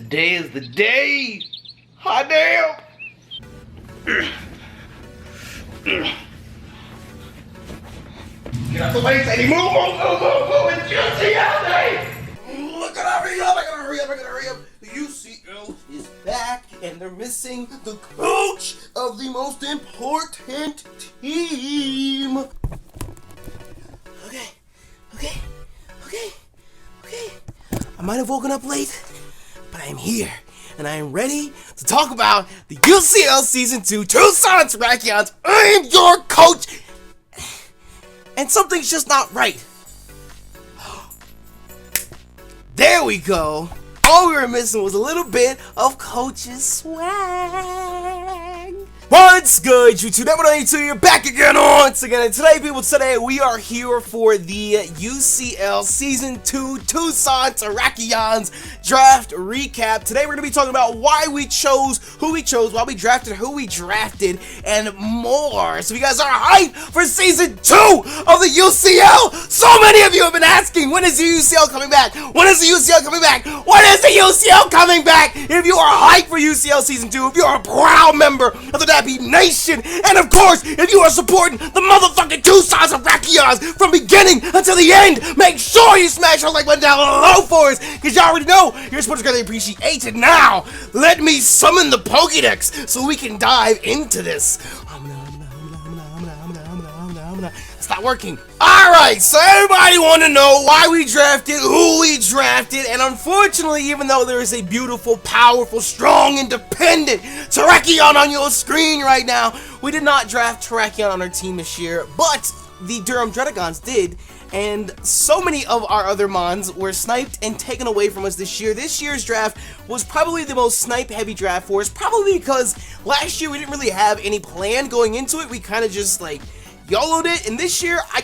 Today is the day! Hot damn! Get out the way, Sadie! Move! It's UCL day! I gotta hurry up! The UCL is back, and they're missing the coach of the most important team! Okay. I might have woken up late, but I am here, and I am ready to talk about the UCL Season 2 Tucson Terrakions. I am your coach, and something's just not right. There we go. All we were missing was a little bit of Coach's swag. What's good, YouTube? Never you're back again once again. And today we are here for the UCL Season 2 Tucson Terrakions Draft Recap. Today we're going to be talking about why we chose who we chose, why we drafted who we drafted, and more. So if you guys are hyped for Season 2 of the UCL, so many of you have been asking, when is the UCL coming back? When is the UCL coming back? When is the UCL coming back? If you are hyped for UCL Season 2, if you're a proud member of the Nation, and of course, if you are supporting the motherfucking Tucson Terrakions from beginning until the end, make sure you smash our like button down below for us, because you already know your support is greatly appreciated. Now, let me summon the Pokédex so we can dive into this. It's not working. Alright, so everybody want to know why we drafted, who we drafted, and unfortunately, even though there is a beautiful, powerful, strong, independent Terrakion on your screen right now, we did not draft Terrakion on our team this year, but the Durham Dreadagons did, and so many of our other mons were sniped and taken away from us this year. This year's draft was probably the most snipe-heavy draft for us, probably because last year we didn't really have any plan going into it. We kind of just, like, YOLO'd it, and this year, I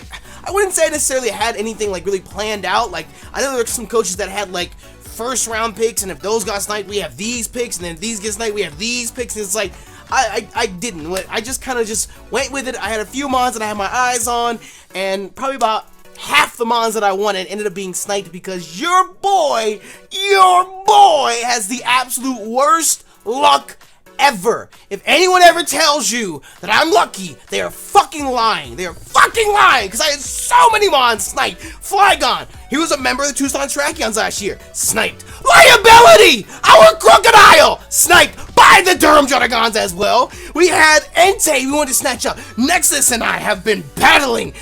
wouldn't say I necessarily had anything, like, really planned out. Like, I know there were some coaches that had, like, first-round picks, and if those got sniped, we have these picks, and then if these get sniped, we have these picks, and it's like, I didn't. I just kind of just went with it. I had a few mons that I had my eyes on, and probably about half the mons that I wanted ended up being sniped because your boy has the absolute worst luck ever. If anyone ever tells you that I'm lucky, they are fucking lying. They are fucking lying, because I had so many mons sniped. Flygon, he was a member of the Tucson Terrakions last year, sniped. Liability, our crocodile, sniped by the Durham Dreadagons as well. We had Entei, we wanted to snatch up. Nexus and I have been battling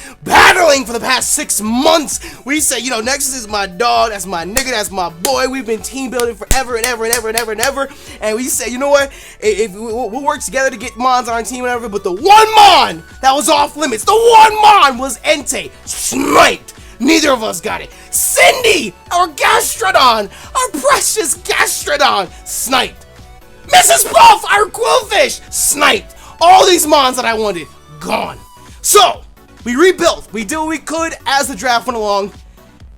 for the past 6 months. We say, you know, Nexus is my dog, that's my nigga, that's my boy. We've been team building forever and ever. And we say, you know what? If we'll work together to get mons on our team and whatever, but the one mon that was off limits, the one mon was Entei, sniped. Neither of us got it. Cindy, our Gastrodon, our precious Gastrodon, sniped. Mrs. Puff, our Quillfish, sniped. All these mons that I wanted, gone. So, we rebuilt. We did what we could as the draft went along.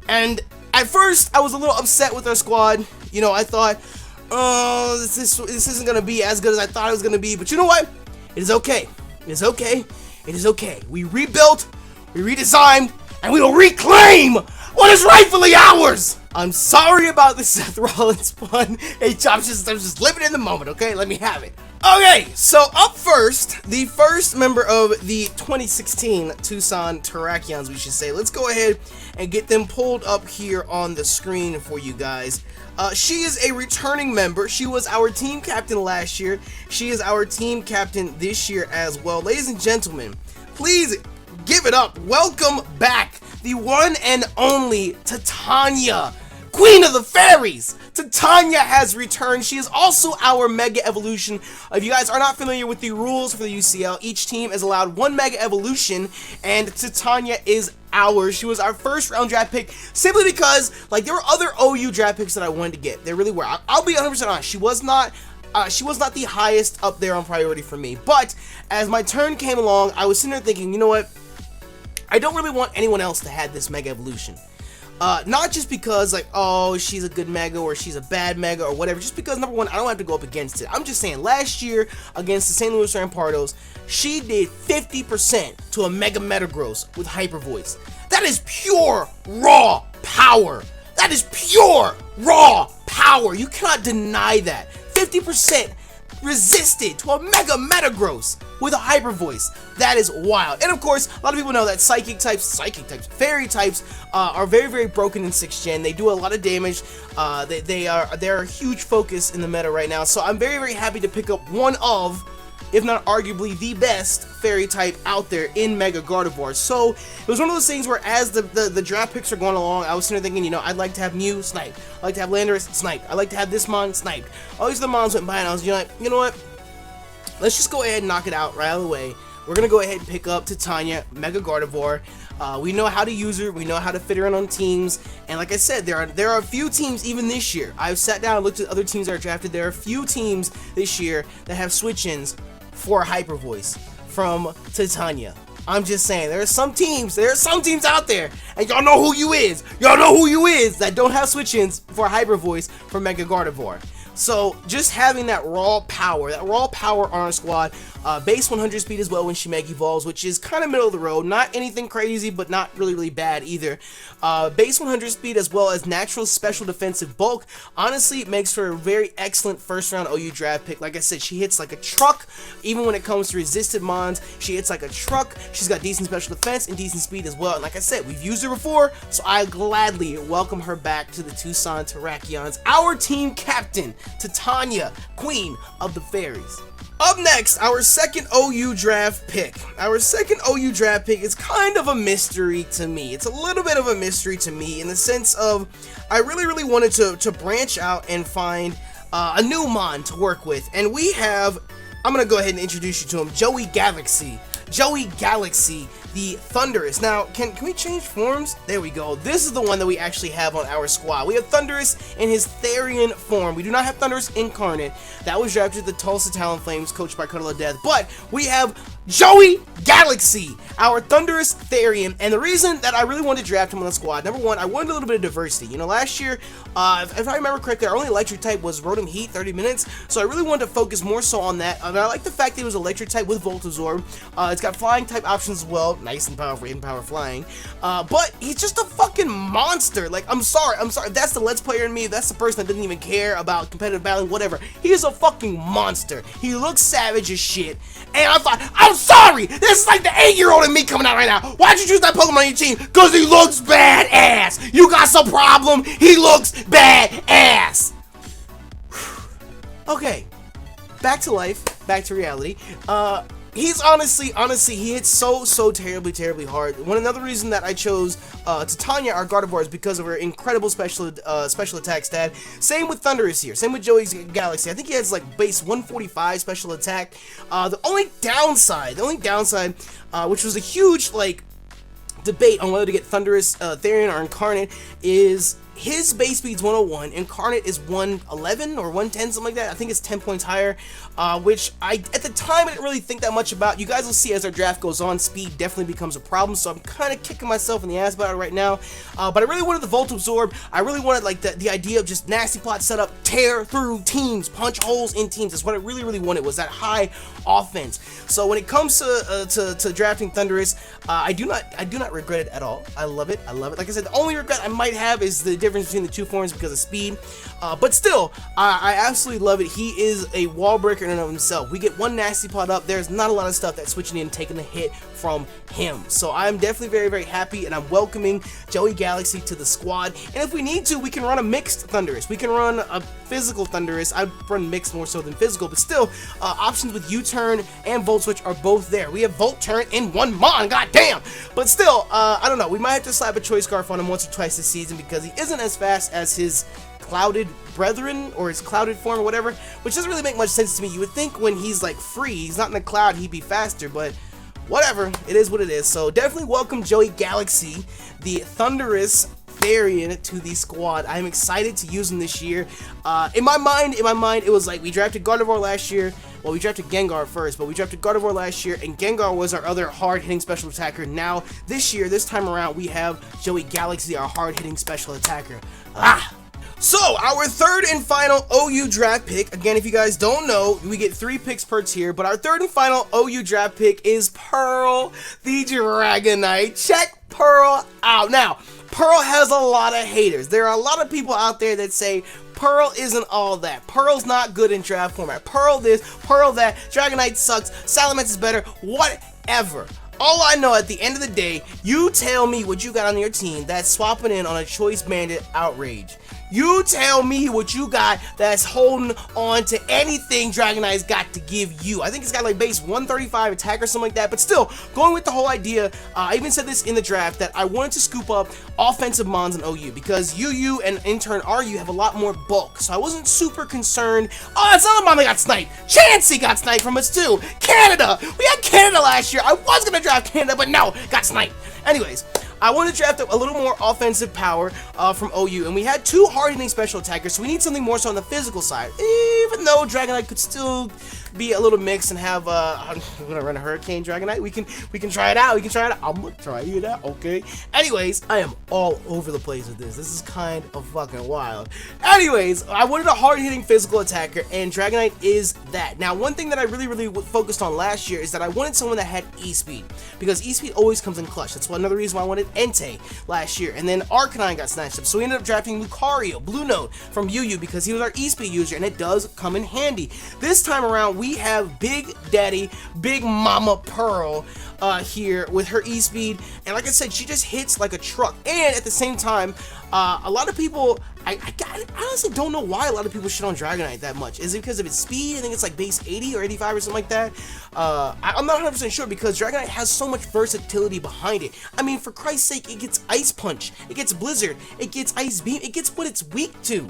And at first, I was a little upset with our squad. You know, I thought, oh, this isn't going to be as good as I thought it was going to be. But you know what? It is okay. It is okay. It is okay. We rebuilt, we redesigned, and we will reclaim what is rightfully ours! I'm sorry about the Seth Rollins pun. Hey, I'm just living in the moment, okay? Let me have it. Okay, so up first, the first member of the 2016 Tucson Terrakions, we should say. Let's go ahead and get them pulled up here on the screen for you guys. She is a returning member. She was our team captain last year. She is our team captain this year as well. Ladies and gentlemen, please give it up. Welcome back, the one and only Titania, Queen of the Fairies. Titania has returned. She is also our Mega Evolution. If you guys are not familiar with the rules for the UCL, each team is allowed one Mega Evolution, and Titania is ours. She was our first round draft pick simply because, like, there were other OU draft picks that I wanted to get. There really were. I'll be 100% honest. She was not the highest up there on priority for me. But as my turn came along, I was sitting there thinking, you know what? I don't really want anyone else to have this Mega Evolution. Not just because, like, oh, she's a good Mega or she's a bad Mega or whatever, just because, number one, I don't have to go up against it. I'm just saying, last year against the St. Louis Rampardos, she did 50% to a Mega Metagross with Hyper Voice. That is pure, raw power. That is pure, raw power. power. You cannot deny that. 50% resisted to a mega Metagross with a Hyper Voice. That is wild. And of course, a lot of people know that Psychic types, Fairy types are very, very broken in 6th gen. They do a lot of damage. They're a huge focus in the meta right now. So I'm very, very happy to pick up one of, if not arguably the best Fairy type out there in Mega Gardevoir. So it was one of those things where as the draft picks are going along, I was sitting there thinking, you know, I'd like to have Mew, sniped. I'd like to have Landorus, sniped. I'd like to have this Mon, sniped. All these other Mons went by and I was like, you know what? Let's just go ahead and knock it out right out of the way. We're going to go ahead and pick up Titania, Mega Gardevoir. We know how to use her, we know how to fit her in on teams, and like I said, there are a few teams even this year. I've sat down and looked at other teams that are drafted. There are a few teams this year that have switch-ins for a Hyper Voice from Titania. I'm just saying, there are some teams out there, and y'all know who you is, that don't have switch-ins for a Hyper Voice for Mega Gardevoir. So just having that raw power on our squad, base 100 speed as well when she Mega Evolves, which is kind of middle of the road, not anything crazy, but not really bad either. Base 100 speed as well as natural special defensive bulk, honestly it makes for a very excellent first round OU draft pick. Like I said, she hits like a truck, even when it comes to resisted mons, she hits like a truck. She's got decent special defense and decent speed as well, and like I said, we've used her before, so I gladly welcome her back to the Tucson Terrakions, our team captain, Titania, Queen of the Fairies. Up next, our second OU draft pick. Our second OU draft pick is kind of a mystery to me. It's a little bit of a mystery to me in the sense of I really wanted to branch out and find a new Mon to work with. And we have, I'm going to go ahead and introduce you to him, Joey Galaxy. Joey Galaxy, the Thundurus. Now, can we change forms? There we go. This is the one that we actually have on our squad. We have Thundurus in his Therian form. We do not have Thundurus Incarnate. That was drafted the Tulsa Talonflames, coached by Cuddle of Death. But we have Joey Galaxy, our Thundurus Therian, and the reason that I really wanted to draft him on the squad, number one, I wanted a little bit of diversity. You know, last year, if I remember correctly, our only electric type was Rotom Heat, 30 minutes, so I really wanted to focus more so on that. And I like the fact that it was electric type with Voltazorb. It's got flying type options as well, nice and powerful, in power flying, but he's just a fucking monster. Like, I'm sorry, that's the Let's Player in me, that's the person that didn't even care about competitive battling, whatever. He is a fucking monster. He looks savage as shit, and I thought, I'm sorry, this is like the 8-year-old in me coming out right now. Why'd you choose that Pokemon on your team? Because he looks badass. You got some problem? He looks badass. Okay, back to life, back to reality. He's honestly, he hits so terribly hard. Another reason that I chose Titania, our Gardevoir, is because of her incredible special attack stat. Same with Thundurus here. Same with Joey's Galaxy. I think he has like base 145 special attack. The only downside, which was a huge like debate on whether to get Thundurus, Therian, or Incarnate, is his base speed's 101, Incarnate is 111 or 110, something like that. I think it's 10 points higher, which at the time I didn't really think that much about. You guys will see as our draft goes on, speed definitely becomes a problem, so I'm kind of kicking myself in the ass about it right now. But I really wanted the Volt Absorb. I really wanted like the idea of just nasty plot setup, tear through teams, punch holes in teams. That's what I really wanted, was that high offense. So when it comes to drafting Thundurus, I do not regret it at all. I love it. Like I said, the only regret I might have is the difference between the two forms because of speed, but still, I absolutely love it. He is a wall breaker in and of himself. We get one nasty pot up, there's not a lot of stuff that's switching in and taking the hit from him. So I'm definitely very happy, and I'm welcoming Joey Galaxy to the squad. And if we need to, we can run a mixed Thundurus. We can run a physical Thundurus. I'd run mixed more so than physical, but still, options with U-Turn and Volt Switch are both there. We have Volt Turn in one Mon, goddamn! But still, I don't know, we might have to slap a Choice Scarf on him once or twice this season because he isn't as fast as his clouded brethren or his clouded form or whatever, which doesn't really make much sense to me. You would think when he's like free, he's not in the cloud, he'd be faster, but whatever, it is what it is. So definitely welcome Joey Galaxy, the Thundurus Therian, to the squad. I'm excited to use him this year. In my mind, it was like we drafted Gardevoir last year. Well, we drafted Gengar first, but we drafted Gardevoir last year, and Gengar was our other hard-hitting special attacker. Now, this time around, we have Joey Galaxy, our hard-hitting special attacker. So, our third and final OU draft pick, again, if you guys don't know, we get 3 picks per tier, but our third and final OU draft pick is Pearl the Dragonite. Check Pearl out. Now, Pearl has a lot of haters. There are a lot of people out there that say Pearl isn't all that. Pearl's not good in draft format. Pearl this, Pearl that, Dragonite sucks, Salamence is better, whatever. All I know at the end of the day, you tell me what you got on your team that's swapping in on a Choice Bandit Outrage. You tell me what you got that's holding on to anything Dragonite's got to give you. I think it's got like base 135 attack or something like that, but still, going with the whole idea, I even said this in the draft, that I wanted to scoop up offensive mons in OU, because UU and in turn RU have a lot more bulk, so I wasn't super concerned. Oh, that's another mon that got sniped. Chansey got sniped from us too. Canada! We had Canada last year. I was going to draft Canada, but no, got sniped. Anyways, I want to draft a little more offensive power from OU, and we had 2 hard-hitting special attackers, so we need something more so on the physical side. Even though Dragonite could still be a little mix and have I'm gonna run a Hurricane Dragonite. We can try it out. I'm gonna try it out. Okay. Anyways, I am all over the place with this. This is kind of fucking wild. Anyways, I wanted a hard-hitting physical attacker, and Dragonite is that. Now, one thing that I really focused on last year is that I wanted someone that had E-Speed, because E-Speed always comes in clutch. That's another reason why I wanted Entei last year. And then Arcanine got snatched up, so we ended up drafting Lucario, Blue Note from UU, because he was our E-Speed user, and it does come in handy. This time around, we have Big Daddy, Big Mama Pearl here with her E-Speed, and like I said, she just hits like a truck. And at the same time, a lot of people, I honestly don't know why a lot of people shit on Dragonite that much. Is it because of its speed? I think it's like base 80 or 85 or something like that. I'm not 100% sure, because Dragonite has so much versatility behind it. I mean, for Christ's sake, it gets Ice Punch, it gets Blizzard, it gets Ice Beam, it gets what it's weak to.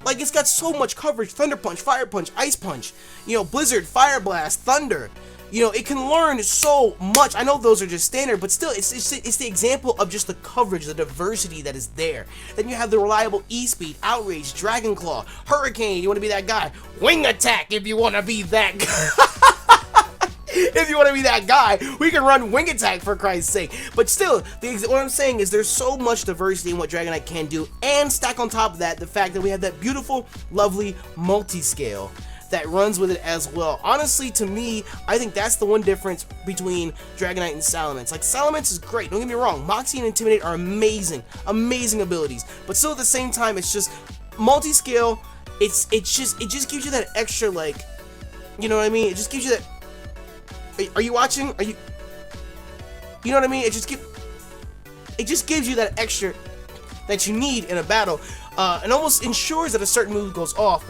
Like, it's got so much coverage: Thunder Punch, Fire Punch, Ice Punch, you know, Blizzard, Fire Blast, Thunder. You know, it can learn so much. I know those are just standard, but still, it's the example of just the coverage, the diversity that is there. Then you have the reliable E-Speed, Outrage, Dragon Claw, Hurricane, you want to be that guy, Wing Attack if you want to be that guy. If you want to be that guy, we can run Wing Attack, for Christ's sake. But still, what I'm saying is there's so much diversity in what Dragonite can do, and stack on top of that the fact that we have that beautiful, lovely multi-scale that runs with it as well. Honestly, to me, I think that's the one difference between Dragonite and Salamence. Like, Salamence is great, don't get me wrong. Moxie and Intimidate are amazing abilities, but still at the same time, it's just multi-scale. It just gives you that extra, like, you know what I mean? It just gives you that. Are you watching? You know what I mean? It just gives you that extra that you need in a battle, and almost ensures that a certain move goes off,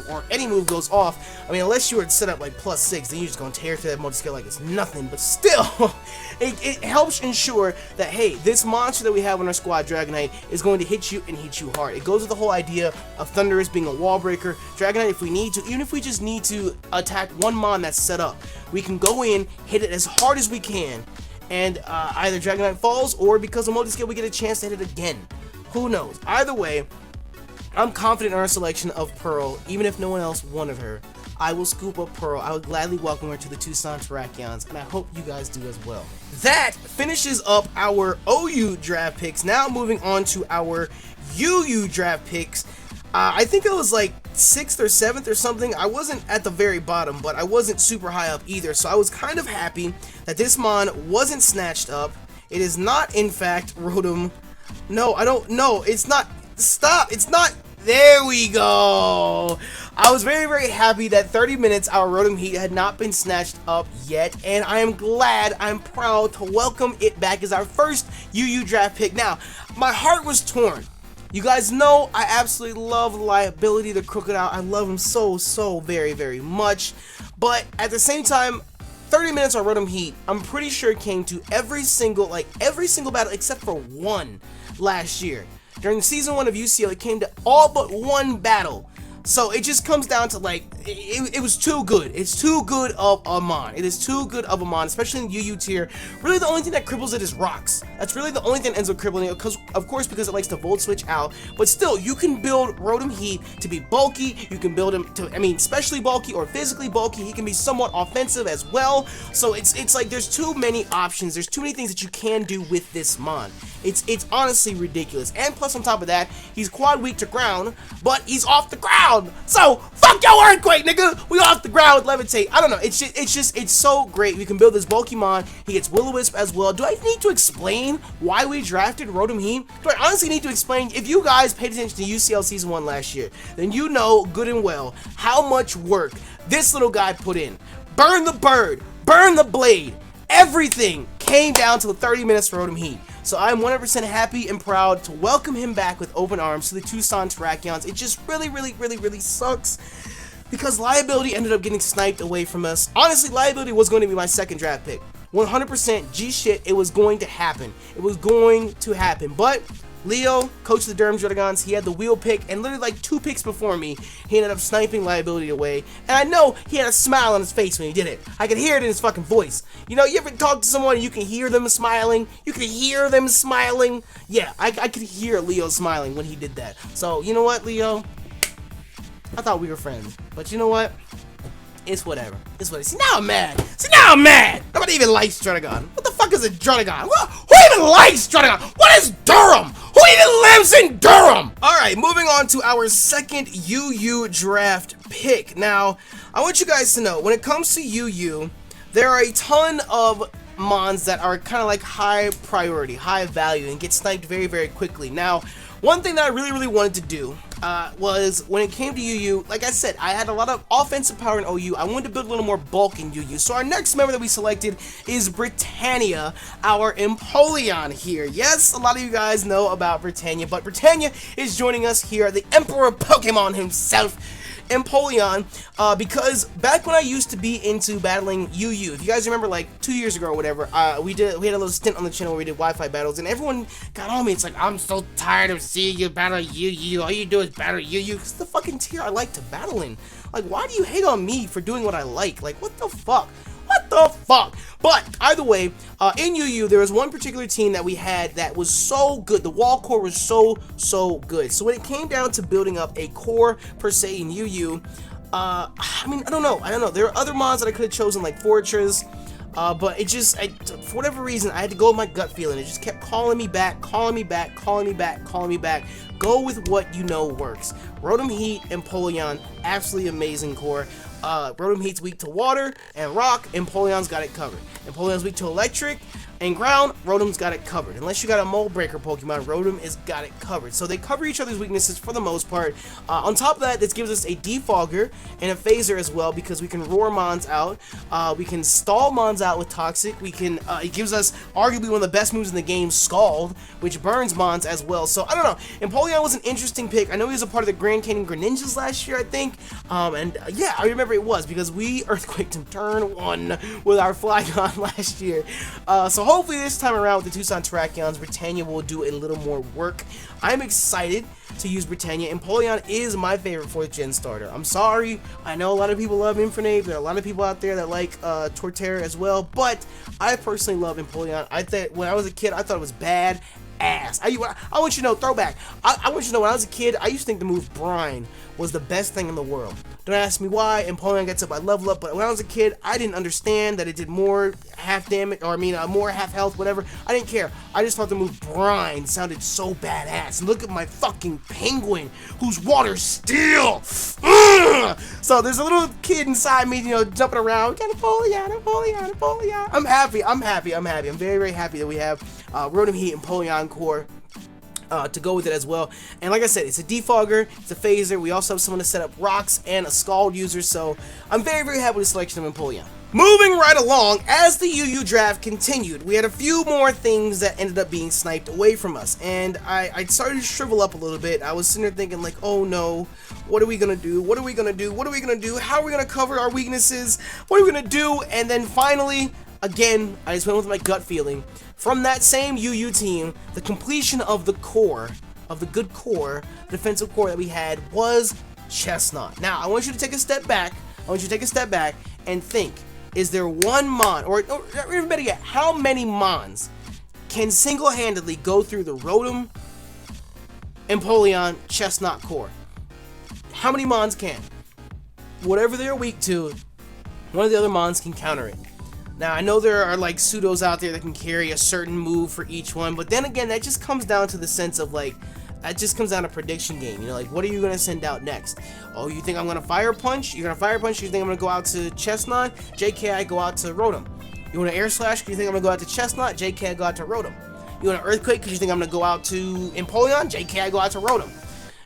or any move goes off. I mean, unless you were set up like +6, then you're just gonna tear through that multi-scale like it's nothing. But still, it helps ensure that, hey, this monster that we have on our squad, Dragonite, is going to hit you and hit you hard. It goes with the whole idea of Thundurus being a wall breaker. Dragonite, if we need to, even if we just need to attack one mon that's set up, we can go in, hit it as hard as we can, and either Dragonite falls, or because of multi-scale, we get a chance to hit it again. Who knows? Either way, I'm confident in our selection of Pearl. Even if no one else wanted her, I will scoop up Pearl. I would gladly welcome her to the Tucson Terrakions, and I hope you guys do as well. That finishes up our OU draft picks. Now moving on to our UU draft picks. I think it was like 6th or 7th or something. I wasn't at the very bottom, but I wasn't super high up either, so I was kind of happy that this mon wasn't snatched up. It is not, in fact, Rotom. No, I don't know. It's not. Stop. It's not. There we go. I was very happy that 30 minutes our Rotom Heat had not been snatched up yet, and I am glad, I'm proud to welcome it back as our first UU draft pick. Now, my heart was torn. You guys know I absolutely love Liability, the Crocodile. I love him so very much. But at the same time, 30 minutes on Rotom Heat, I'm pretty sure it came to every single battle except for one last year. During season 1 of UCL, it came to all but one battle. So it just comes down to, like, it was too good. It's too good of a mon. It is too good of a mon, especially in UU tier. Really, the only thing that cripples it is rocks. That's really the only thing that ends up crippling it, because it likes to Volt Switch out. But still, you can build Rotom Heat to be bulky. You can build him to, I mean, especially bulky or physically bulky. He can be somewhat offensive as well. So it's like there's too many options. There's too many things that you can do with this mon. It's honestly ridiculous. And plus, on top of that, he's quad weak to ground, but he's off the ground. So fuck your Earthquake, nigga. We off the ground with Levitate. I don't know. It's so great. We can build this bulky mon. He gets Will-O-Wisp as well. Do I need to explain why we drafted Rotom Heat? explain? Do I honestly need to explain? If you guys paid attention to UCL Season 1 last year, then you know good and well how much work this little guy put in. Burn the bird, burn the blade, everything came down to the 30 minutes for Rotom Heat. So I'm 100% happy and proud to welcome him back with open arms to the Tucson Terrakions. It just really sucks because Liability ended up getting sniped away from us. Honestly, Liability was going to be my second draft pick. 100% G shit, it was going to happen. It was going to happen. But Leo, coach of the Dragons, he had the wheel pick, and literally like 2 picks before me, he ended up sniping Liability away. And I know he had a smile on his face when he did it. I could hear it in his fucking voice. You know, you ever talk to someone and you can hear them smiling? You can hear them smiling? Yeah, I could hear Leo smiling when he did that. So, you know what, Leo? I thought we were friends. But you know what? It's whatever. It's whatever. See, now I'm mad. Nobody even likes Druddigon. What the fuck is a Druddigon? Who even likes Druddigon? What is Durham? Who even lives in Durham? Alright, moving on to our second UU draft pick. Now, I want you guys to know, when it comes to UU, there are a ton of mons that are kind of like high priority, high value, and get sniped very quickly. Now, one thing that I really wanted to do was when it came to UU, like I said, I had a lot of offensive power in OU. I wanted to build a little more bulk in UU. So our next member that we selected is Britannia, our Empoleon here. Yes, a lot of you guys know about Britannia, but Britannia is joining us here, the Emperor Pokemon himself, Empoleon, because back when I used to be into battling UU, if you guys remember, like 2 years ago or whatever, we had a little stint on the channel where we did Wi-Fi battles, and everyone got on me. It's like, I'm so tired of seeing you battle UU. All you do is battle UU. It's the fucking tier I like to battle in. Like, why do you hate on me for doing what I like? Like, what the fuck? What the fuck? But either way, in UU, there was one particular team that we had that was so good. The wall core was so good. So when it came down to building up a core per se in UU, I mean, I don't know. There are other mods that I could have chosen, like Fortress, but it just, for whatever reason, I had to go with my gut feeling. It just kept calling me back. Go with what you know works. Rotom Heat, Empoleon, absolutely amazing core. Rotom Heat's weak to water and rock, Empoleon's got it covered. Empoleon's weak to electric and ground, Rotom's got it covered. Unless you got a mold breaker Pokemon, Rotom has got it covered. So they cover each other's weaknesses for the most part. On top of that, this gives us a defogger and a phaser as well, because we can roar mons out. We can stall mons out with toxic. We can, it gives us arguably one of the best moves in the game, Scald, which burns mons as well. So I don't know, Empoleon was an interesting pick. I know he was a part of the Grand Canyon Greninjas last year, I think. Yeah, I remember it was because we earthquaked him turn 1 with our Flygon last year. So hopefully this time around with the Tucson Terrakions, Britannia will do a little more work. I'm excited to use Britannia. Empoleon is my favorite 4th gen starter. I'm sorry, I know a lot of people love Infernape. There are a lot of people out there that like Torterra as well, but I personally love Empoleon. I thought when I was a kid, I thought it was bad ass. I want you to know, throwback. I want you to know, when I was a kid, I used to think the move Brine was the best thing in the world. Don't ask me why. Empoleon gets up, I level up, but when I was a kid, I didn't understand that it did more half damage, or I mean, more half health, whatever. I didn't care. I just thought the move Brine sounded so badass. And look at my fucking penguin, whose water's steel. So there's a little kid inside me, you know, jumping around. Got Empoleon. I'm happy. I'm very happy that we have Rotom Heat and Empoleon core to go with it as well. And like I said, it's a defogger, it's a phaser. We also have someone to set up rocks and a Scald user, so I'm very happy with the selection of Empoleon. Moving right along, as the UU draft continued, we had a few more things that ended up being sniped away from us, and I started to shrivel up a little bit. I was sitting there thinking like, oh no, what are we gonna do? How are we gonna cover our weaknesses? What are we gonna do? And then finally, again, I just went with my gut feeling. From that same UU team, the completion of the core, of the good core, defensive core that we had, was Chestnut. Now, I want you to take a step back. And think, is there one mon, or even better yet, how many mons can single-handedly go through the Rotom, Empoleon, Chestnut core? How many mons can? Whatever they're weak to, one of the other mons can counter it. Now, I know there are like pseudos out there that can carry a certain move for each one, but then again, that just comes down to the sense of like, that just comes down to prediction game. You know, like, what are you going to send out next? Oh, you think I'm going to Fire Punch? You're going to Fire Punch? You think I'm going to go out to Chestnut? JK, I go out to Rotom. You want to Air Slash? You think I'm going to go out to Chestnut? JK, I go out to Rotom. You want an Earthquake because you think I'm going to go out to Empoleon? JK, I go out to Rotom.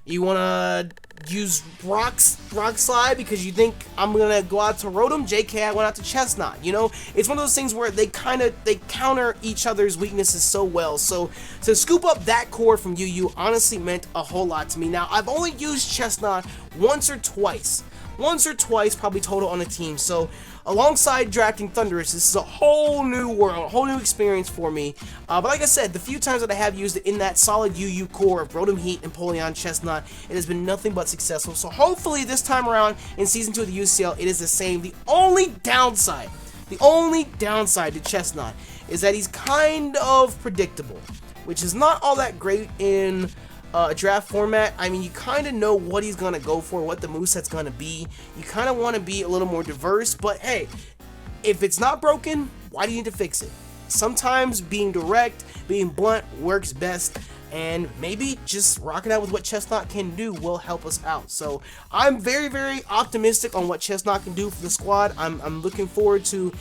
You want to use Rock Slide because you think I'm going to go out to Rotom? JK, I went out to Chestnut. You know, it's one of those things where they counter each other's weaknesses so well. So to scoop up that core from UU honestly meant a whole lot to me. Now, I've only used Chestnut once or twice probably total on a team. So alongside drafting Thundurus, this is a whole new world, a whole new experience for me. But like I said, the few times that I have used it in that solid UU core of Rotom, Heat, Empoleon, Chestnut, it has been nothing but successful. So hopefully this time around in Season 2 of the UCL, it is the same. The only downside to Chestnut is that he's kind of predictable, which is not all that great in draft format. I mean, you kind of know what he's going to go for, what the moveset's going to be. You kind of want to be a little more diverse, but hey, if it's not broken, why do you need to fix it? Sometimes being direct, being blunt works best, and maybe just rocking out with what Chestnut can do will help us out. So I'm very, very optimistic on what Chestnut can do for the squad. I'm looking forward to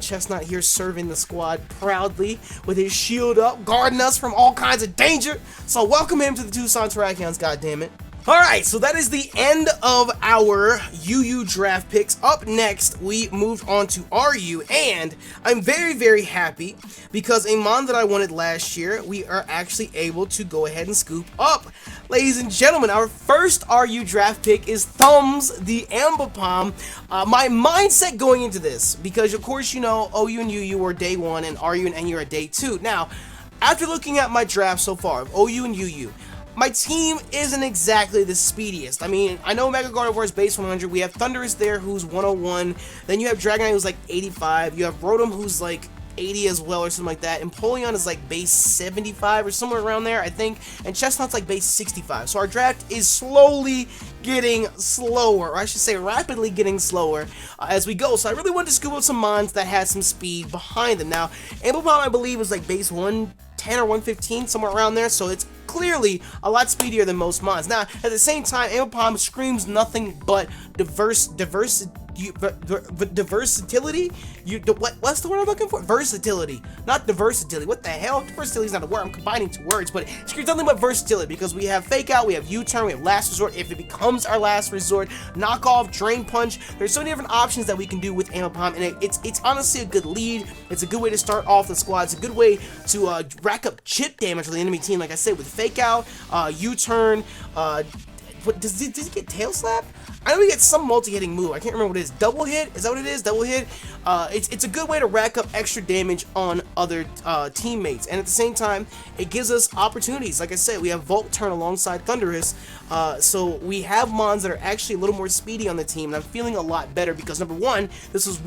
Chestnut here serving the squad proudly with his shield up, guarding us from all kinds of danger. So welcome him to the Tucson Terrakions, goddammit. Alright, so that is the end of our UU draft picks. Up next, we moved on to RU, and I'm very, very happy because a mon that I wanted last year, we are actually able to go ahead and scoop up. Ladies and gentlemen, our first RU draft pick is Thumbs, the Ambipom. My mindset going into this, because of course, you know, OU and UU are day 1, and RU and NU are day 2. Now, after looking at my draft so far of OU and UU, my team isn't exactly the speediest. I mean, I know Mega Gardevoir is base 100. We have Thundurus there, who's 101. Then you have Dragonite, who's like 85. You have Rotom, who's like 80 as well, or something like that. Empoleon is like base 75 or somewhere around there, I think. And Chestnut's like base 65. So our draft is slowly getting slower, or I should say rapidly getting slower as we go. So I really wanted to scoop up some mons that had some speed behind them. Now, Ambipom, I believe, was like base 110 or 115, somewhere around there. So it's clearly a lot speedier than most mons. Now, at the same time, Ambipom screams nothing but versatility. What's the word I'm looking for? Versatility, not versatility. What the hell? Versatility is not a word. I'm combining two words, but it screams nothing but versatility because we have Fake Out, we have U-Turn, we have Last Resort. If it becomes our last resort, Knock Off, Drain Punch. There's so many different options that we can do with Ambipom, and it's honestly a good lead. It's a good way to start off the squad. It's a good way to rack up chip damage for the enemy team. Like I said, with Fake Out, U-Turn. Does he get Tail Slap? I know he gets some multi-hitting move. I can't remember what it is. Double hit? Is that what it is? Double hit? It's a good way to rack up extra damage on other teammates. And at the same time, it gives us opportunities. Like I said, we have Volt Turn alongside Thundurus. So we have mons that are actually a little more speedy on the team. And I'm feeling a lot better because, number one, this is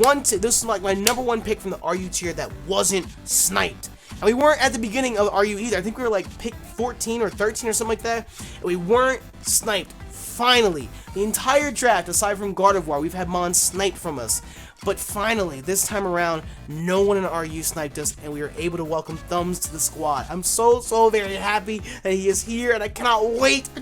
like my number 1 pick from the RU tier that wasn't sniped. And we weren't at the beginning of RU either. I think we were like pick 14 or 13 or something like that. And we weren't sniped. Finally, the entire draft, aside from Gardevoir, we've had mons sniped from us. But finally, this time around, no one in RU sniped us, and we were able to welcome Thumbs to the squad. I'm so very happy that he is here, and I cannot wait to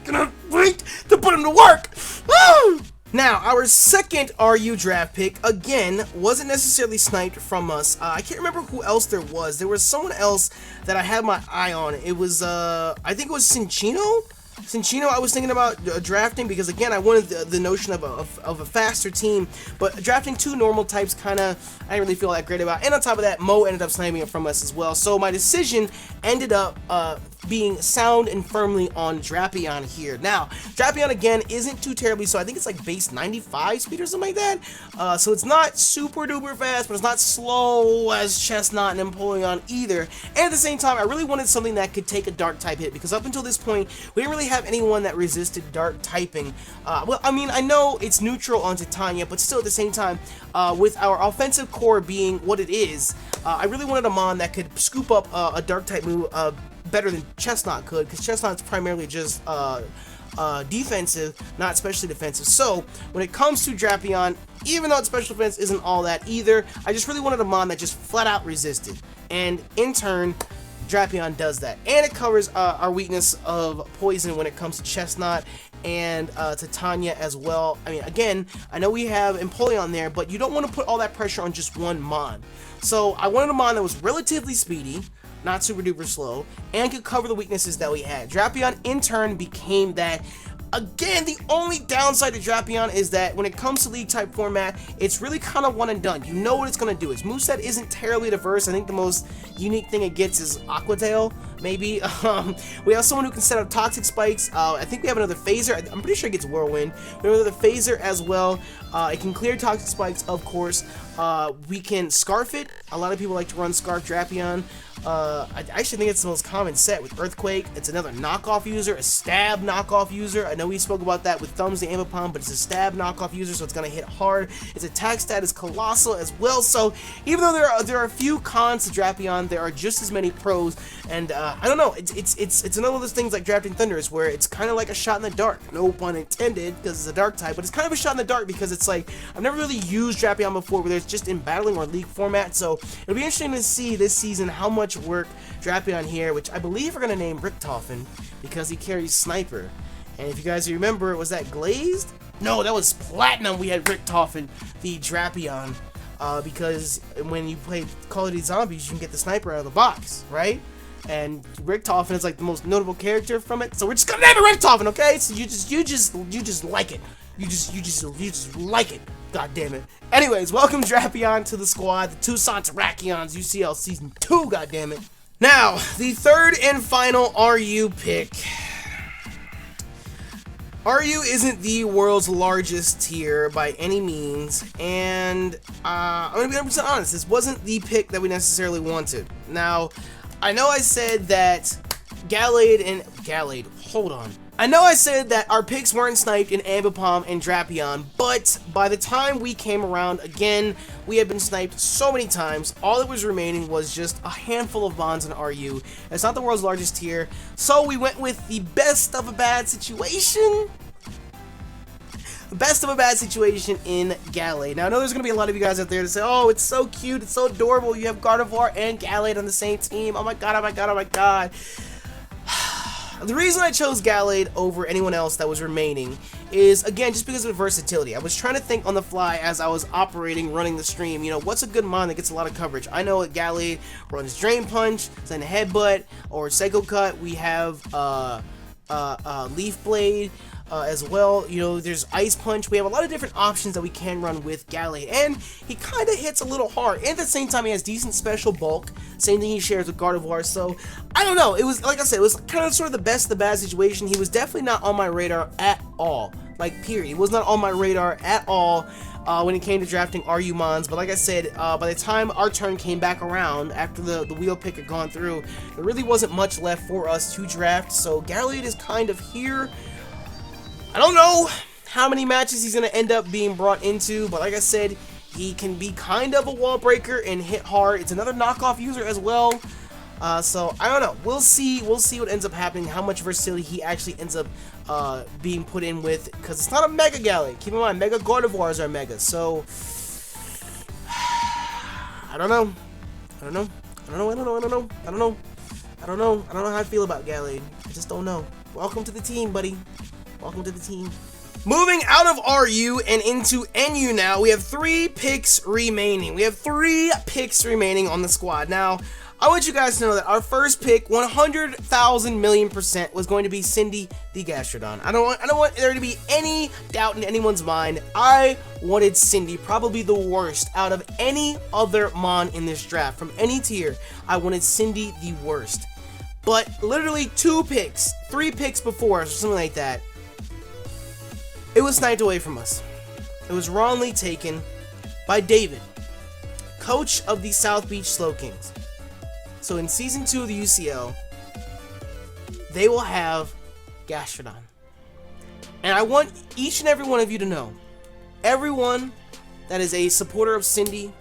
put him to work. Woo! Now, our second RU draft pick, again, wasn't necessarily sniped from us. I can't remember who else there was. There was someone else that I had my eye on. It was, I think it was Cinchino? Cinchino, I was thinking about drafting because, again, I wanted the notion of a faster team, but drafting 2 normal types I didn't really feel that great about. And on top of that, Mo ended up sniping it from us as well. So my decision ended up being sound and firmly on Drapion here. Now, Drapion, again, isn't too terribly, so I think it's like base 95 speed or something like that. So it's not super duper fast, but it's not slow as Chestnut and Empoleon either. And at the same time, I really wanted something that could take a dark type hit because up until this point, we didn't really have anyone that resisted dark typing. Well, I mean, I know it's neutral on Titania, but still at the same time, with our offensive core being what it is, I really wanted a mon that could scoop up a dark type move better than Chestnut could, because Chestnut's primarily just defensive, not specially defensive. So when it comes to Drapion, even though its special defense isn't all that either, I just really wanted a mon that just flat out resisted, and in turn, Drapion does that, and it covers our weakness of poison when it comes to Chestnut and Titania as well. I mean, again, I know we have Empoleon there, but you don't want to put all that pressure on just one mon. So I wanted a mon that was relatively speedy, not super duper slow, and could cover the weaknesses that we had. Drapion in turn became that. Again, the only downside to Drapion is that when it comes to League type format, it's really kind of one and done. You know what it's going to do. Its moveset isn't terribly diverse. I think the most unique thing it gets is Aqua Tail, maybe. We have someone who can set up Toxic Spikes. I think we have another Phaser. I'm pretty sure it gets Whirlwind. We have another Phaser as well. It can clear Toxic Spikes, of course. We can Scarf it. A lot of people like to run Scarf Drapion. I actually think it's the most common set with Earthquake. It's another knockoff user, a stab knockoff user. I know we spoke about that with Thumbs the Ambipom, but it's a stab knockoff user, so it's going to hit hard. Its attack stat is colossal as well, so even though there are a few cons to Drapion, there are just as many pros, and I don't know, it's another of those things like Drafting Thunders, where it's kind of like a shot in the dark. No pun intended, because it's a dark type, but it's kind of a shot in the dark because it's like, I've never really used Drapion before, whether it's just in battling or League format, so it'll be interesting to see this season how much work Drapion here, which I believe we're going to name Richtofen because he carries Sniper. And if you guys remember, was that Glazed? No, that was Platinum. We had Richtofen, the Drapion, because when you play Call of Duty Zombies, you can get the Sniper out of the box, right? And Richtofen is like the most notable character from it, so we're just gonna name it Richtofen, okay? So you just like it. You just like it. God damn it. Anyways, welcome Drapion to the squad, the Tucson Terrakions UCL Season 2, god damn it. Now, the third and final RU pick. RU isn't the world's largest tier by any means, and I'm gonna be 100% honest, this wasn't the pick that we necessarily wanted. Now, I know I said that I know I said that our picks weren't sniped in Ambipom and Drapion, but by the time we came around, again, we had been sniped so many times, all that was remaining was just a handful of bonds in RU. It's not the world's largest tier, so we went with the best of a bad situation. The best of a bad situation in Gallade. Now, I know there's going to be a lot of you guys out there to say, oh, it's so cute, it's so adorable, you have Gardevoir and Gallade on the same team, oh my god, oh my god, oh my god. The reason I chose Gallade over anyone else that was remaining is, again, just because of the versatility. I was trying to think on the fly as I was running the stream, you know, what's a good mon that gets a lot of coverage? I know that Gallade runs Drain Punch, then Headbutt, or Psycho Cut. We have Leaf Blade as well. You know, there's Ice Punch. We have a lot of different options that we can run with Gallade, and he kind of hits a little hard, and at the same time he has decent special bulk, same thing he shares with Gardevoir. So I don't know, it was, like I said, it was kind of sort of the best of the bad situation. He was definitely not on my radar at all, like period. He was not on my radar at all when it came to drafting RU mons, but like I said, by the time our turn came back around after the wheel pick had gone through, there really wasn't much left for us to draft, so Gallade is kind of here. I don't know how many matches he's going to end up being brought into, but like I said, he can be kind of a wall breaker and hit hard. It's another knockoff user as well, so I don't know. We'll see what ends up happening, how much versatility he actually ends up being put in with, because it's not a Mega Gallade. Keep in mind, Mega Gardevoirs are Mega, so I don't know how I feel about Gallade. I just don't know. Welcome to the team, buddy. Welcome to the team. Moving out of RU and into NU now, we have 3 picks remaining. We have 3 picks remaining on the squad. Now, I want you guys to know that our first pick, 100,000,000,000%, was going to be Cindy the Gastrodon. I don't want there to be any doubt in anyone's mind. I wanted Cindy, probably the worst out of any other mon in this draft. From any tier, I wanted Cindy the worst. But literally 3 picks before us, or something like that, it was sniped away from us. It was wrongly taken by David, coach of the South Beach Slowkings. So in Season 2 of the UCL, they will have Gastrodon. And I want each and every one of you to know, everyone that is a supporter of Cindy,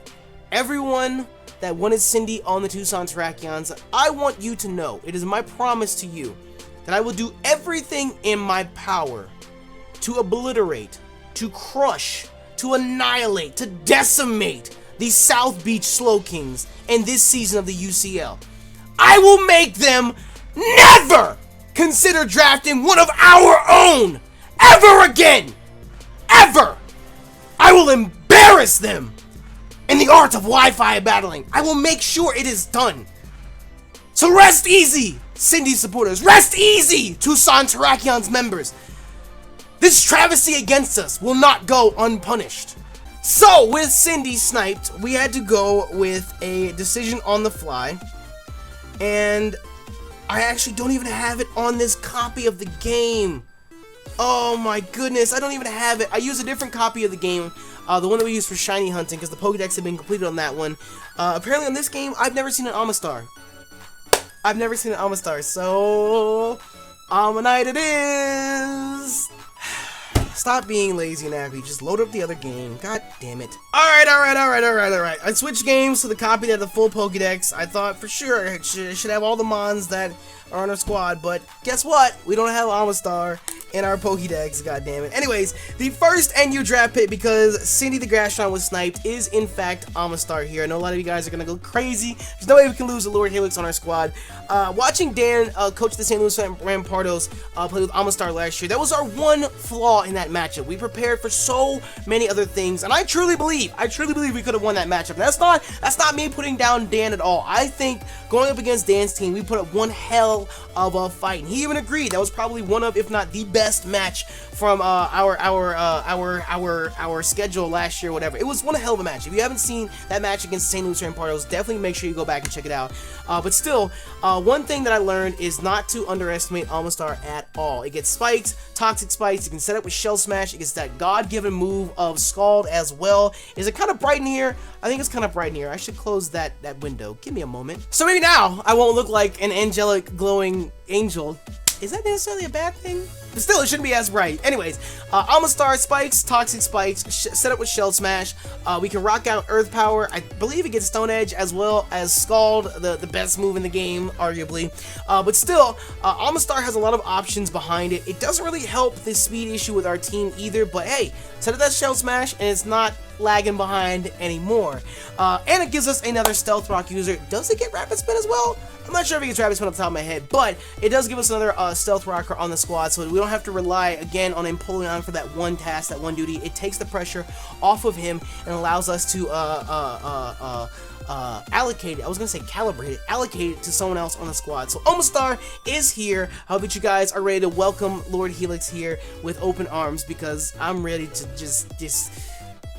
everyone that wanted Cindy on the Tucson Terrakions, I want you to know, it is my promise to you, that I will do everything in my power to obliterate, to crush, to annihilate, to decimate the South Beach Slowkings in this season of the UCL. I will make them never consider drafting one of our own ever again. Ever. I will embarrass them in the art of Wi-Fi battling. I will make sure it is done. So rest easy, Cindy supporters. Rest easy, Tucson Terrakions members. This travesty against us will not go unpunished. So, with Cindy sniped, we had to go with a decision on the fly. And I actually don't even have it on this copy of the game. Oh my goodness, I don't even have it. I used a different copy of the game, the one that we used for shiny hunting, because the Pokedex had been completed on that one. Apparently on this game, I've never seen an Amistar. I've never seen an Amistar, so Ammonite it is! Stop being lazy, Nappy. Just load up the other game. God damn it. Alright. I switched games to the copy that had the full Pokedex. I thought for sure it should have all the Mons that are on our squad, but guess what? We don't have Amistar in our Pokedex, god damn it. Anyways, the first NU draft pick, because Cindy the Grasshopper was sniped, is in fact Amistar here. I know a lot of you guys are gonna go crazy. There's no way we can lose a Lord Helix on our squad. Watching Dan coach the St. Louis Rampardos play with Amistar last year, that was our one flaw in that matchup. We prepared for so many other things, and I truly believe we could have won that matchup. And that's not me putting down Dan at all. I think going up against Dan's team, we put up one hell of a fight, and he even agreed that was probably one of, if not the best match from our schedule last year, whatever. It was one hell of a match. If you haven't seen that match against St. Louis Rampardos, definitely make sure you go back and check it out. But still, one thing that I learned is not to underestimate Amistar at all. It gets spikes, toxic spikes. You can set up with Shell Smash. It gets that God-given move of Scald as well. Is it kind of bright in here? I think it's kind of bright in here. I should close that window. Give me a moment. So maybe now I won't look like an angelic glowing angel. Is that necessarily a bad thing? But still, it shouldn't be as bright. Anyways, Amistar spikes, toxic spikes, set up with Shell Smash. We can rock out Earth Power. I believe it gets Stone Edge as well as Scald, the best move in the game, arguably. But still, Amistar has a lot of options behind it. It doesn't really help this speed issue with our team either, but hey, set up that Shell Smash and it's not lagging behind anymore. And it gives us another Stealth Rock user. Does it get Rapid Spin as well? I'm not sure if it gets Rapid Spin off the top of my head, but it does give us another Stealth Rocker on the squad, so we don't have to rely again on him pulling on for that one task, that one duty. It takes the pressure off of him and allows us to allocate it. I was gonna say calibrate it, allocate it to someone else on the squad. So Omastar is here. I hope that you guys are ready to welcome Lord Helix here with open arms, because I'm ready to just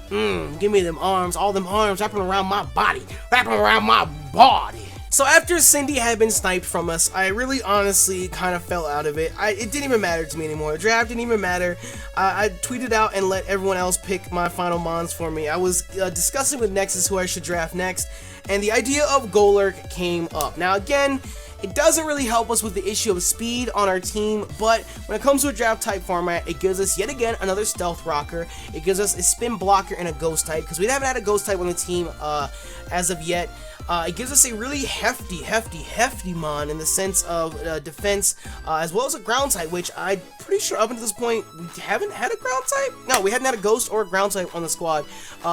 give me them arms, all them arms wrapping around my body, wrapping around my body. So after Cindy had been sniped from us, I really honestly kind of fell out of it. It didn't even matter to me anymore. The draft didn't even matter. I tweeted out and let everyone else pick my final mons for me. I was discussing with Nexus who I should draft next, and the idea of Golurk came up. Now again, it doesn't really help us with the issue of speed on our team, but when it comes to a draft type format, it gives us yet again another Stealth Rocker. It gives us a Spin Blocker and a Ghost type, because we haven't had a Ghost type on the team as of yet. It gives us a really hefty mon in the sense of defense, as well as a ground type, which I'm pretty sure up until this point we haven't had a ground type. No, we hadn't had a ghost or a ground type on the squad.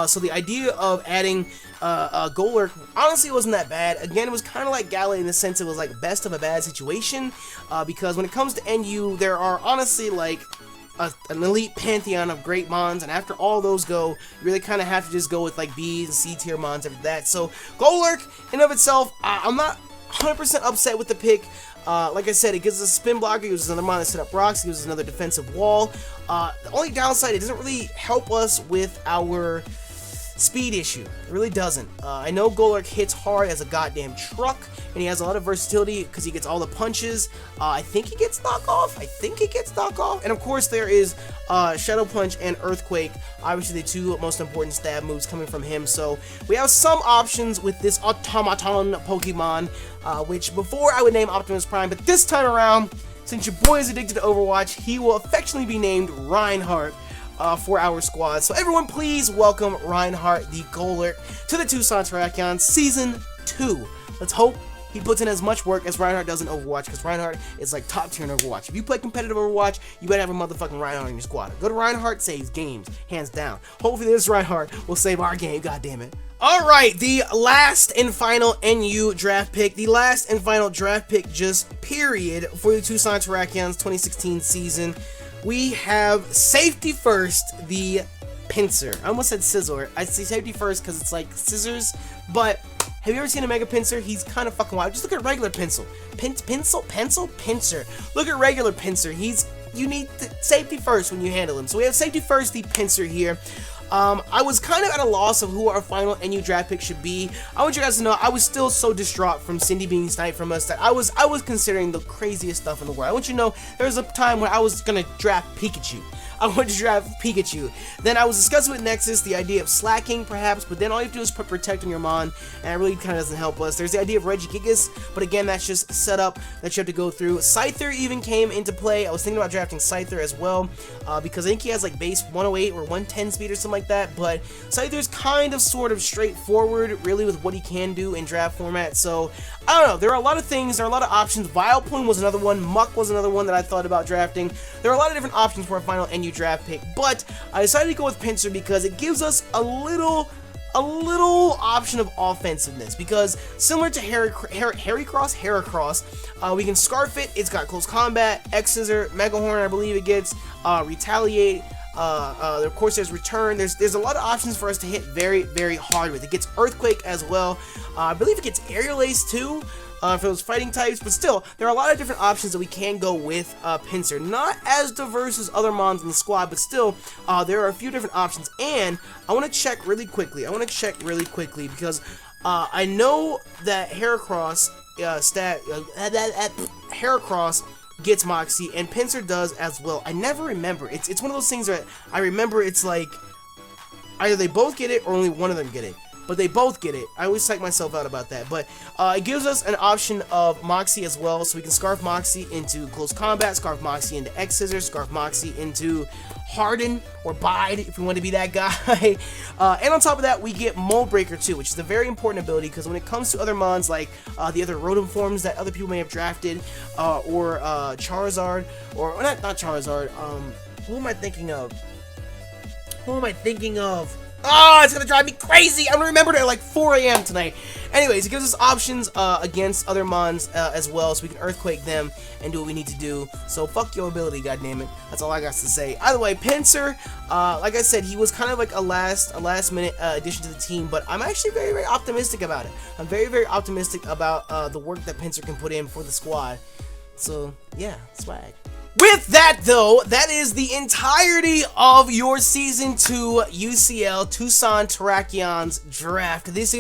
So the idea of adding Golurk honestly wasn't that bad. Again, it was kind of like Galley in the sense it was like best of a bad situation, because when it comes to NU, there are honestly like an elite pantheon of great mons, and after all those go, you really kind of have to just go with like B and C tier mons after that. So Golurk in of itself, I'm not 100% upset with the pick. Like I said, it gives us a Spin Blocker, it gives us another mon to set up rocks, it gives us another defensive wall. The only downside, it doesn't really help us with our speed issue. It really doesn't. I know Golurk hits hard as a goddamn truck, and he has a lot of versatility because he gets all the punches. I think he gets knockoff. And of course there is Shadow Punch and Earthquake, obviously the two most important stab moves coming from him. So we have some options with this automaton Pokemon, which before I would name Optimus Prime, but this time around, since your boy is addicted to Overwatch, he will affectionately be named Reinhardt for our squad. So everyone, please welcome Reinhardt the Golurk to the Tucson Terrakions Season 2. Let's hope he puts in as much work as Reinhardt does in Overwatch, because Reinhardt is like top tier in Overwatch. If you play competitive Overwatch, you better have a motherfucking Reinhardt in your squad. Go to Reinhardt, saves games, hands down. Hopefully this Reinhardt will save our game, goddammit. Alright, the last and final NU draft pick, the last and final draft pick just period for the Tucson Terrakions 2016 season. We have safety first, the Pinsir. I almost said Scizor. I say safety first because it's like scissors, but Have you ever seen a Mega Pinsir? He's kind of fucking wild. Just look at regular Pinsir. Pinsir. Look at regular Pinsir. You need safety first when you handle him. So we have safety first, the Pinsir here. I was kind of at a loss of who our final NU draft pick should be. I want you guys to know I was still so distraught from Cindy being sniped from us that I was considering the craziest stuff in the world. I want you to know there was a time when I was gonna draft Pikachu. I wanted to draft Pikachu. Then I was discussing with Nexus the idea of slacking, perhaps, but then all you have to do is put Protect on your Mon, and it really kind of doesn't help us. There's the idea of Regigigas, but again, that's just setup that you have to go through. Scyther even came into play. I was thinking about drafting Scyther as well, because I think he has like base 108 or 110 speed or something like that, but Scyther's kind of sort of straightforward, really, with what he can do in draft format, so I don't know. There are a lot of things, there are a lot of options. Vileplume was another one, Muck was another one that I thought about drafting. There are a lot of different options for a final NU draft pick, but I decided to go with Pinsir because it gives us a little option of offensiveness, because similar to Heracross, we can Scarf it. It's got Close Combat, X-Scissor, Mega Horn, I believe it gets, Retaliate, of course there's Return. There's a lot of options for us to hit very, very hard with. It gets Earthquake as well. I believe it gets Aerial Ace too, for those fighting types, but still, there are a lot of different options that we can go with Pinsir. Not as diverse as other Mons in the squad, but still, there are a few different options, and I want to check really quickly. Because I know that Heracross Heracross gets Moxie, and Pinsir does as well. I never remember. It's one of those things that I remember. It's like either they both get it or only one of them get it. But they both get it. I always psych myself out about that. But it gives us an option of Moxie as well. So we can Scarf Moxie into Close Combat, Scarf Moxie into X-Scissors, Scarf Moxie into Harden or Bide if we want to be that guy. And on top of that, we get Mold Breaker too, which is a very important ability because when it comes to other Mons like the other Rotom forms that other people may have drafted, or Charizard, or not Charizard, who am I thinking of? Oh, it's gonna drive me crazy! I'm gonna remember it at like 4 AM tonight. Anyways, it gives us options against other Mons as well, so we can Earthquake them and do what we need to do. So fuck your ability, goddammit. That's all I got to say. Either way, Pinsir, like I said, he was kind of like a last minute addition to the team, but I'm actually very, very optimistic about it. I'm very, very optimistic about the work that Pinsir can put in for the squad. So yeah, swag. With that, though, that is the entirety of your Season 2 UCL Tucson Terrakions draft. These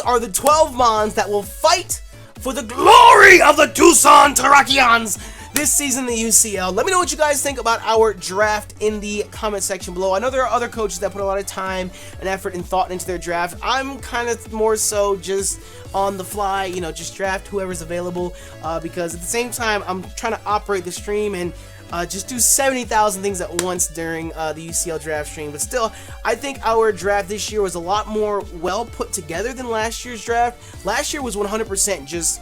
are the 12 Mons that will fight for the glory of the Tucson Terrakions this season in the UCL. Let me know what you guys think about our draft in the comment section below. I know there are other coaches that put a lot of time and effort and thought into their draft. I'm kind of more so just on the fly, you know, just draft whoever's available, because at the same time, I'm trying to operate the stream and just do 70,000 things at once during the UCL draft stream. But still, I think our draft this year was a lot more well put together than last year's draft. Last year was 100% just,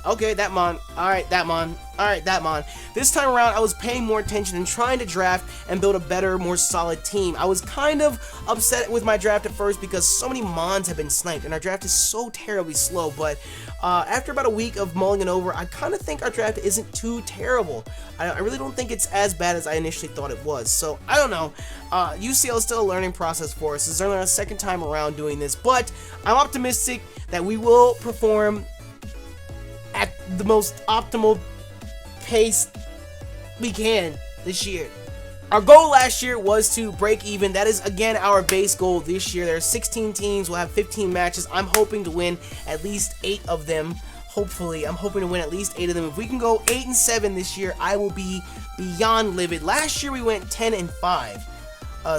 okay, that Mon, alright, that Mon, alright, that Mon. This time around, I was paying more attention and trying to draft and build a better, more solid team. I was kind of upset with my draft at first because so many Mons have been sniped and our draft is so terribly slow, but after about a week of mulling it over, I kind of think our draft isn't too terrible. I really don't think it's as bad as I initially thought it was, so I don't know. UCL is still a learning process for us. This is only our second time around doing this, but I'm optimistic that we will perform at the most optimal pace we can this year. Our goal last year was to break even. That is again our base goal this year. There are 16 teams. We'll have 15 matches. I'm hoping to win at least 8 of them. Hopefully, I'm hoping to win at least 8 of them. If we can go 8-7 this year, I will be beyond livid. Last year we went 10-5.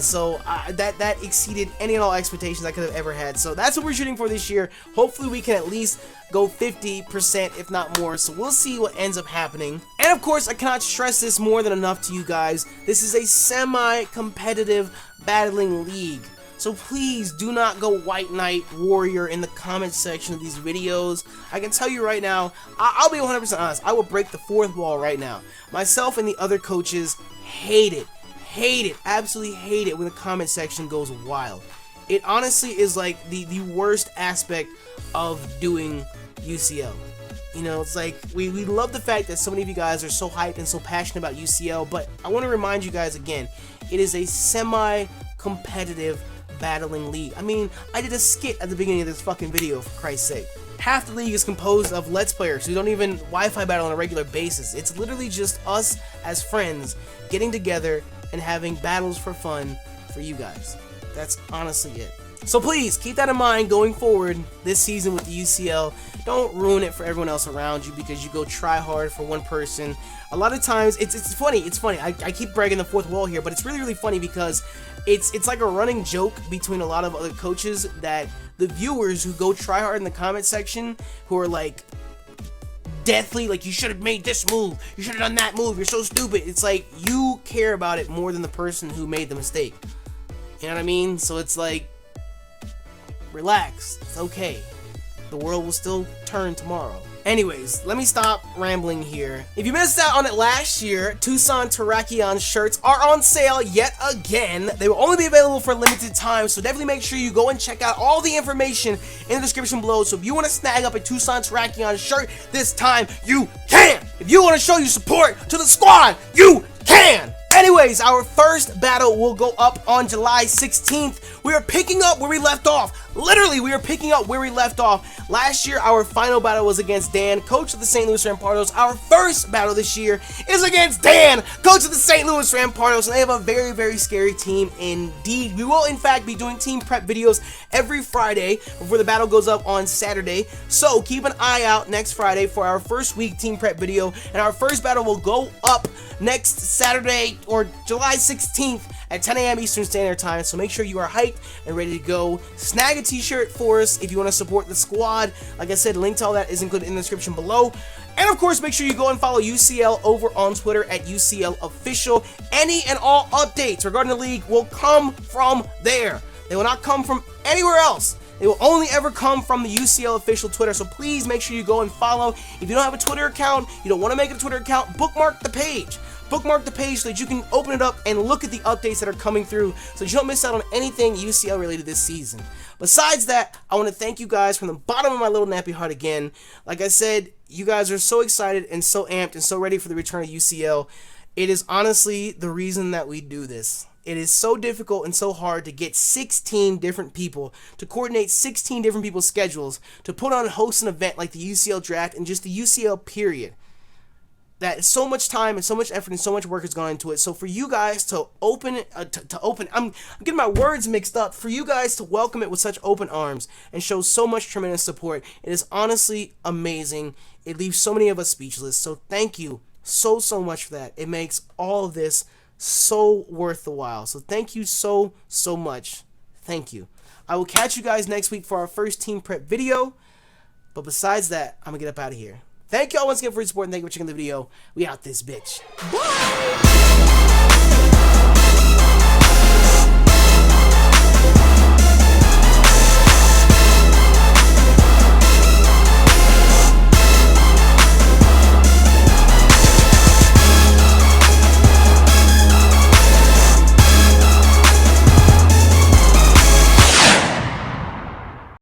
So that exceeded any and all expectations I could have ever had. So that's what we're shooting for this year. Hopefully we can at least go 50%, if not more. So we'll see what ends up happening. And of course, I cannot stress this more than enough to you guys. This is a semi-competitive battling league. So please do not go White Knight Warrior in the comment section of these videos. I can tell you right now, I'll be 100% honest, I will break the 4th wall right now. Myself and the other coaches hate it. Absolutely hate it when the comment section goes wild. It honestly is like the worst aspect of doing UCL. You know, it's like we love the fact that so many of you guys are so hyped and so passionate about UCL, but I want to remind you guys again, it is a semi-competitive battling league. I mean, I did a skit at the beginning of this fucking video, for Christ's sake. Half the league is composed of Let's Players who don't even Wi-Fi battle on a regular basis. It's literally just us as friends getting together and having battles for fun for you guys. That's honestly it. So please, keep that in mind going forward this season with the UCL. Don't ruin it for everyone else around you because you go try hard for one person. A lot of times, it's funny. I keep breaking the fourth wall here, but it's really funny because it's like a running joke between a lot of other coaches that the viewers who go try hard in the comment section, who are like deathly, like, you should have made this move, you should have done that move, you're so stupid. It's like you care about it more than the person who made the mistake. You know what I mean? So it's like, relax, it's okay. The world will still turn tomorrow. Anyways, let me stop rambling here. If you missed out on it last year, Tucson Terrakions shirts are on sale yet again. They will only be available for a limited time, so definitely make sure you go and check out all the information in the description below. So if you want to snag up a Tucson Terrakions shirt this time, you can! If you want to show your support to the squad, you can! Anyways, our first battle will go up on July 16th. We are picking up where we left off. Literally, we are picking up where we left off. Last year, our final battle was against Dan, coach of the St. Louis Rampardos. Our first battle this year is against Dan, coach of the St. Louis Rampardos, and they have a very scary team indeed. We will, in fact, be doing team prep videos every Friday before the battle goes up on Saturday. So keep an eye out next Friday for our first week team prep video, and our first battle will go up next Saturday or July 16th at 10 a.m. Eastern Standard Time. So make sure you are hyped and ready to go. Snag a t-shirt for us if you want to support the squad. Like I said, link to all that is included in the description below. And of course, make sure you go and follow UCL over on Twitter at UCL Official. Any and all updates regarding the league will come from there. They will not come from anywhere else. They will only ever come from the UCL Official Twitter, so please make sure you go and follow. If you don't have a Twitter account, you don't want to make a Twitter account, bookmark the page. Bookmark the page so that you can open it up and look at the updates that are coming through so that you don't miss out on anything UCL related this season. Besides that, I want to thank you guys from the bottom of my little nappy heart again. Like I said, you guys are so excited and so amped and so ready for the return of UCL. It is honestly the reason that we do this. It is so difficult and so hard to get 16 different people, to coordinate 16 different people's schedules, to put on and host an event like the UCL Draft and just the UCL period. That so much time and so much effort and so much work has gone into it. So for you guys to open, I'm getting my words mixed up. For you guys to welcome it with such open arms and show so much tremendous support, it is honestly amazing. It leaves so many of us speechless. So thank you so much for that. It makes all of this so worth the while. So thank you so much. Thank you. I will catch you guys next week for our first team prep video. But besides that, I'm gonna get up out of here. Thank y'all once again for your support and thank you for checking the video. We out this bitch. Bye!